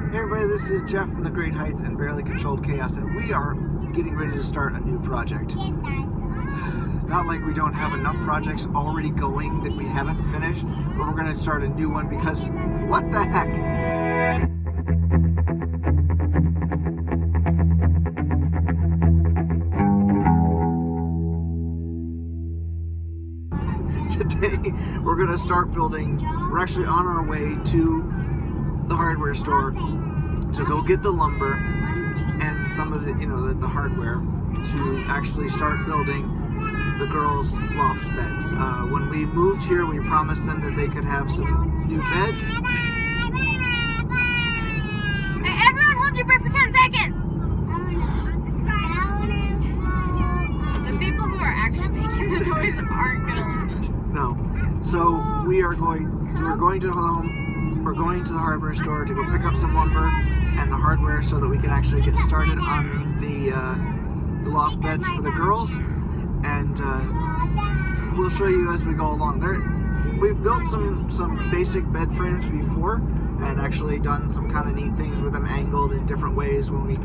Hey everybody, this is Jeff from the Great Heights and Barely Controlled Chaos, and we are getting ready to start a new project. Not like we don't have enough projects already going that we haven't finished, but we're going to start a new one because what the heck? Today we're going to start building. We're actually on our way to the hardware store to go get the lumber and some of the, the hardware to actually start building the girls' loft beds. When we moved here, we promised them that they could have some new beds. Hey, everyone hold your breath for 10 seconds! The people who are actually making the noise aren't going to listen. No. So we're going to home. We're going to the hardware store to go pick up some lumber and the hardware so that we can actually get started on the loft beds for the girls. And we'll show you as we go along. We've built some basic bed frames before and actually done some kind of neat things with them angled in different ways when we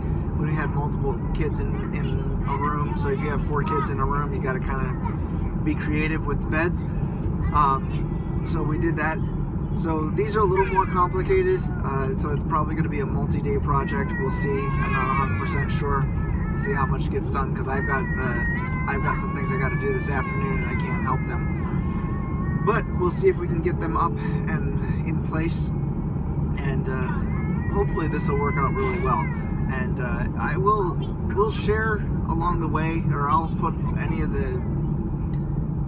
had multiple kids in a room. So if you have 4 kids in a room, you got to kind of be creative with the beds. So we did that. So these are a little more complicated, so it's probably going to be a multi-day project. We'll see. I'm not 100% sure. See how much gets done because I've got some things I got to do this afternoon and I can't help them. But we'll see if we can get them up and in place, and hopefully this will work out really well. And we'll share along the way, or I'll put any of the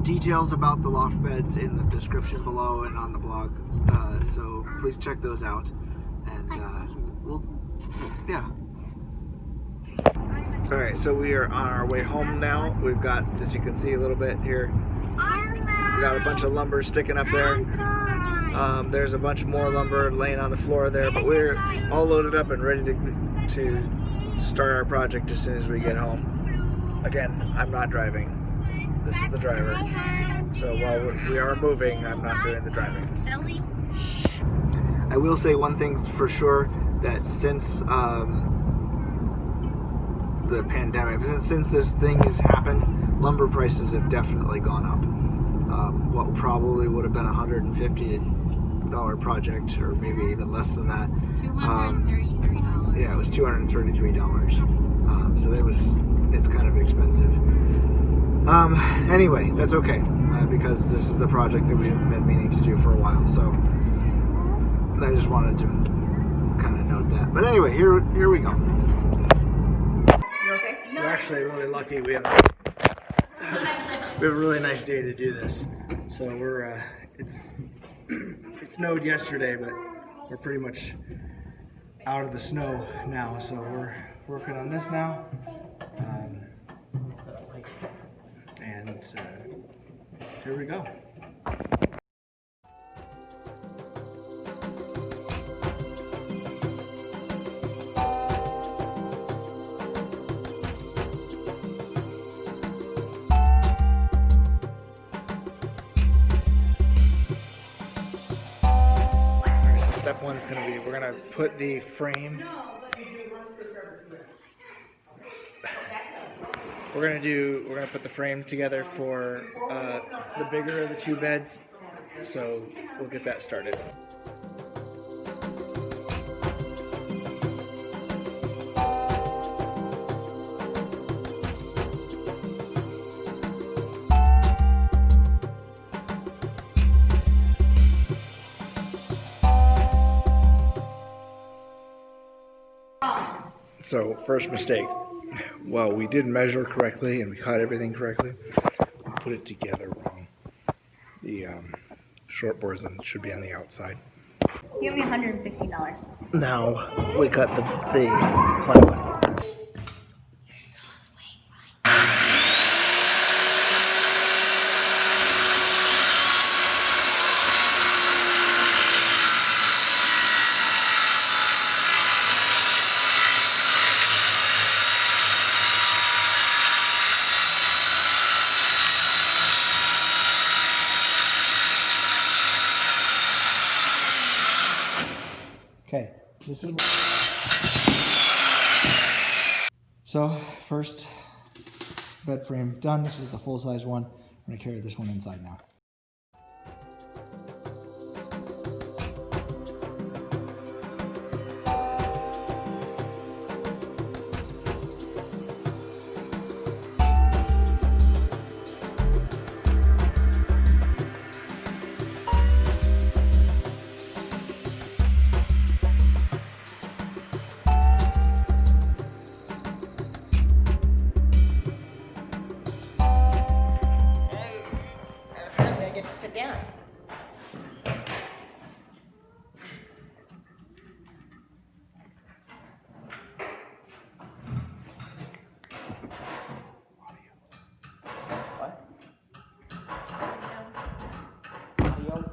details about the loft beds in the description below and on the blog, so please check those out, and Alright, so we are on our way home now. We've got, as you can see a little bit here, we got a bunch of lumber sticking up there. There's a bunch more lumber laying on the floor there, but we're all loaded up and ready to start our project as soon as we get home. Again, I'm not driving. This is the driver. So while we are moving, I'm not doing the driving. I will say one thing for sure, that since the pandemic, since this thing has happened, lumber prices have definitely gone up. What probably would have been $150 project, or maybe even less than that. $233. Yeah, it was $233. So it's kind of expensive. Anyway, that's okay, because this is a project that we've been meaning to do for a while, so I just wanted to kind of note that. But anyway, here we go. You okay? No. We're actually really lucky. We have a really nice day to do this. So we're it snowed yesterday, but we're pretty much out of the snow now. So we're working on this now. And here we go. Alright, so step one is going to be, we're going to put the frame. We're gonna put the frame together for the bigger of the 2 beds, so we'll get that started. So first mistake. Well, we did measure correctly and we cut everything correctly. We put it together wrong. The short boards should be on the outside. You owe me $160. Now we cut the plywood. Okay, This is so first bed frame done. This is the full size one. I'm gonna carry this one inside now. Sit down. What? Audio.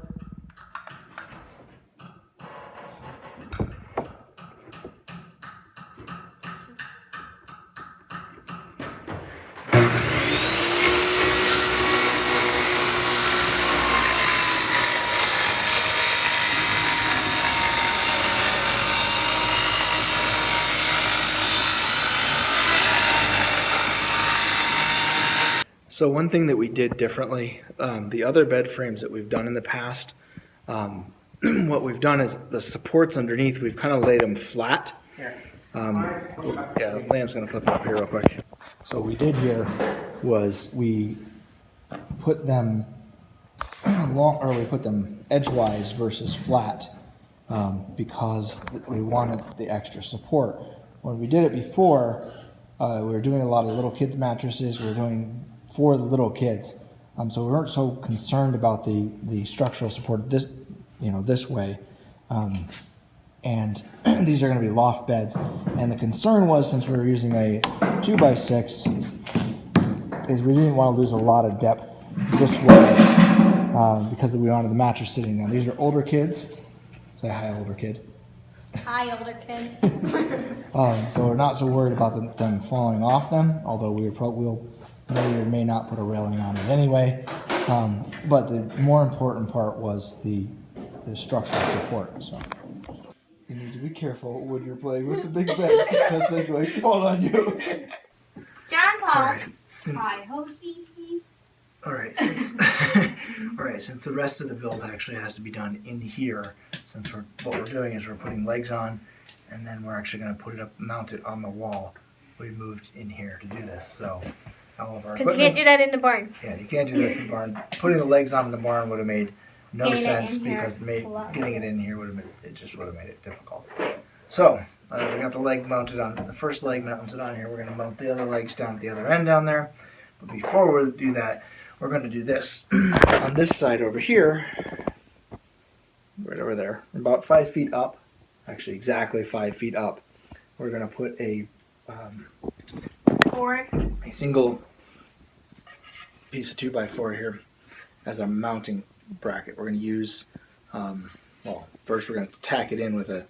So one thing that we did differently, the other bed frames that we've done in the past, what we've done is the supports underneath, we've kind of laid them flat. Yeah, Liam's going to flip it up here real quick. So what we did here was we put them we put them edgewise versus flat because we wanted the extra support. When we did it before, we were doing a lot of little kids mattresses. We were doing for the little kids, so we weren't so concerned about the structural support this way. And these are going to be loft beds. And the concern was, since we were using a 2x6, is we didn't want to lose a lot of depth this way because we wanted the mattress sitting down. These are older kids. Say hi, older kid. Hi, older kid. So we're not so worried about them falling off them, although we'll may or may not put a railing on it anyway. But the more important part was the structural support. So you need to be careful when you're playing with the big beds because they're going to fall on you. John Paul. All right, since the rest of the build actually has to be done in here, since what we're doing is we're putting legs on, and then we're actually going to put it up, mount it on the wall. We moved in here to do this, so all of our because you can't do that in the barn. Yeah, you can't do this in the barn. Putting the legs on in the barn would have made no sense because getting it in here would have made it difficult. So we got the leg mounted on the first leg mounted on here. We're going to mount the other legs down at the other end down there. But before we do that, we're going to do this on this side over here, right over there, about 5 feet up. Actually, exactly 5 feet up. We're going to put a single piece of 2x4 here as a mounting bracket. We're going to use, first we're going to tack it in with a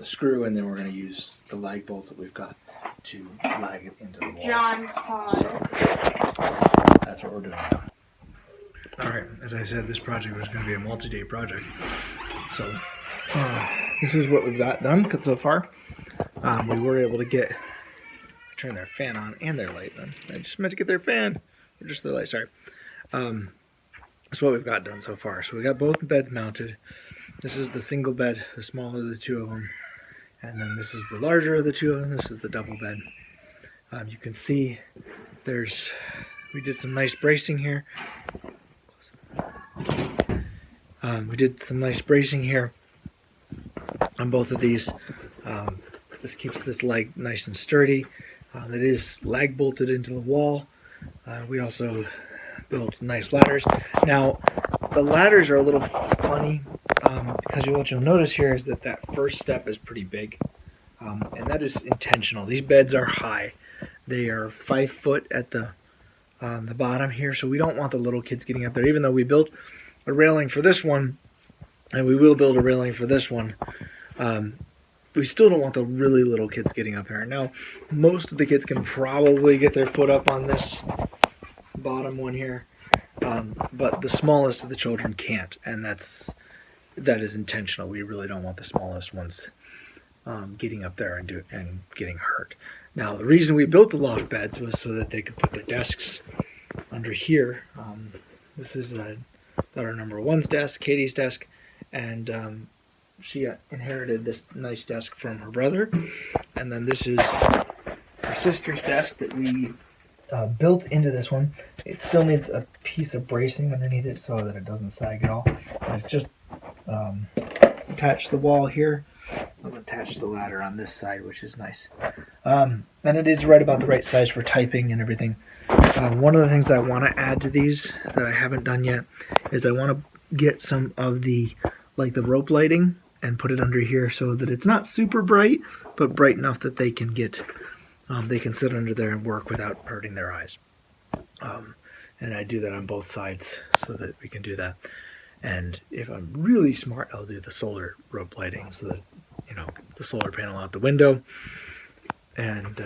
screw, and then we're going to use the lag bolts that we've got to lag it into the wall. John Paul. So that's what we're doing now. All right, as I said, this project was going to be a multi-day project. So this is what we've got done so far. We were able to turn their fan on and their light on. I just meant to get their fan, or just the light, sorry. That's what we've got done so far. So we got both beds mounted. This is the single bed, the smaller of the two of them. And then this is the larger of the two of them. This is the double bed. You can see we did some nice bracing here. We did some nice bracing here on both of these. This keeps this leg nice and sturdy. It is lag bolted into the wall. We also built nice ladders. Now, the ladders are a little funny because what you'll notice here is that first step is pretty big, and that is intentional. These beds are high. They are 5 foot at the bottom here, so we don't want the little kids getting up there. Even though we built a railing for this one, and we will build a railing for this one, we still don't want the really little kids getting up here. Now, most of the kids can probably get their foot up on this bottom one here, but the smallest of the children can't, and that's that is intentional. We really don't want the smallest ones getting up there and getting hurt. Now, the reason we built the loft beds was so that they could put their desks under here. This is daughter number one's desk, Katie's desk, and she inherited this nice desk from her brother. And then this is her sister's desk that we built into this one. It still needs a piece of bracing underneath it so that it doesn't sag at all. And it's just attached to the wall here. I'll attach the ladder on this side, which is nice. And it is right about the right size for typing and everything. One of the things I want to add to these that I haven't done yet is I want to get some of the rope lighting and put it under here so that it's not super bright, but bright enough that they can they can sit under there and work without hurting their eyes. And I do that on both sides so that we can do that. And if I'm really smart, I'll do the solar rope lighting so that, the solar panel out the window, and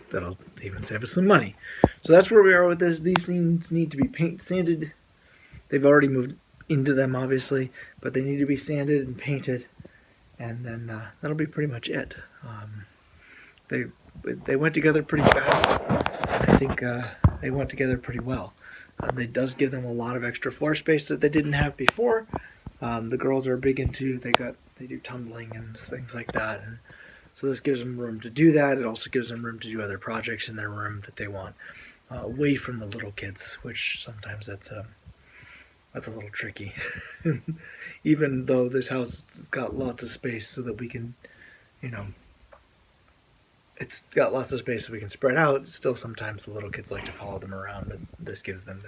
that'll even save us some money. So that's where we are with this. These things need to be sanded. They've already moved into them, obviously, but they need to be sanded and painted, and then that'll be pretty much it. They went together pretty fast, and I think they went together pretty well. It does give them a lot of extra floor space that they didn't have before. The girls are big into, they do tumbling and things like that, and so this gives them room to do that. It also gives them room to do other projects in their room that they want, away from the little kids, which sometimes that's a little tricky. Even though this house has got lots of space so that we can, it's got lots of space so we can spread out, still sometimes the little kids like to follow them around, but this gives them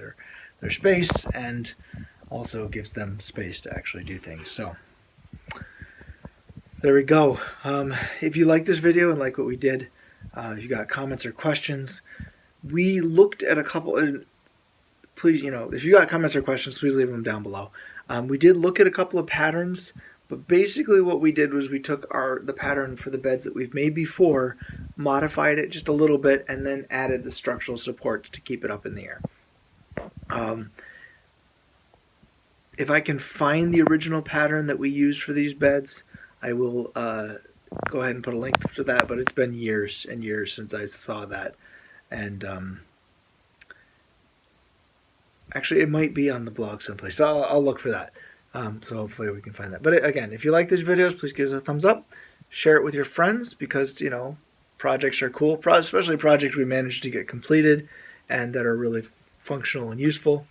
their space and also gives them space to actually do things. So there we go. If you like this video and like what we did, if you got comments or questions, we looked at a couple, please, if you got comments or questions, please leave them down below. We did look at a couple of patterns, but basically what we did was we took the pattern for the beds that we've made before, modified it just a little bit, and then added the structural supports to keep it up in the air. If I can find the original pattern that we used for these beds, I will go ahead and put a link to that, but it's been years and years since I saw that. And actually, it might be on the blog someplace, so I'll look for that. So hopefully we can find that. But again, if you like these videos, please give us a thumbs up. Share it with your friends because, projects are cool, especially projects we managed to get completed and that are really functional and useful.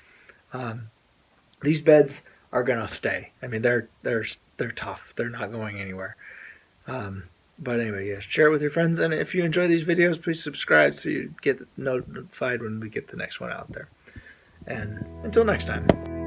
These beds are going to stay. I mean, they're tough. They're not going anywhere. But anyway, yeah, share it with your friends. And if you enjoy these videos, please subscribe so you get notified when we get the next one out there. And until next time.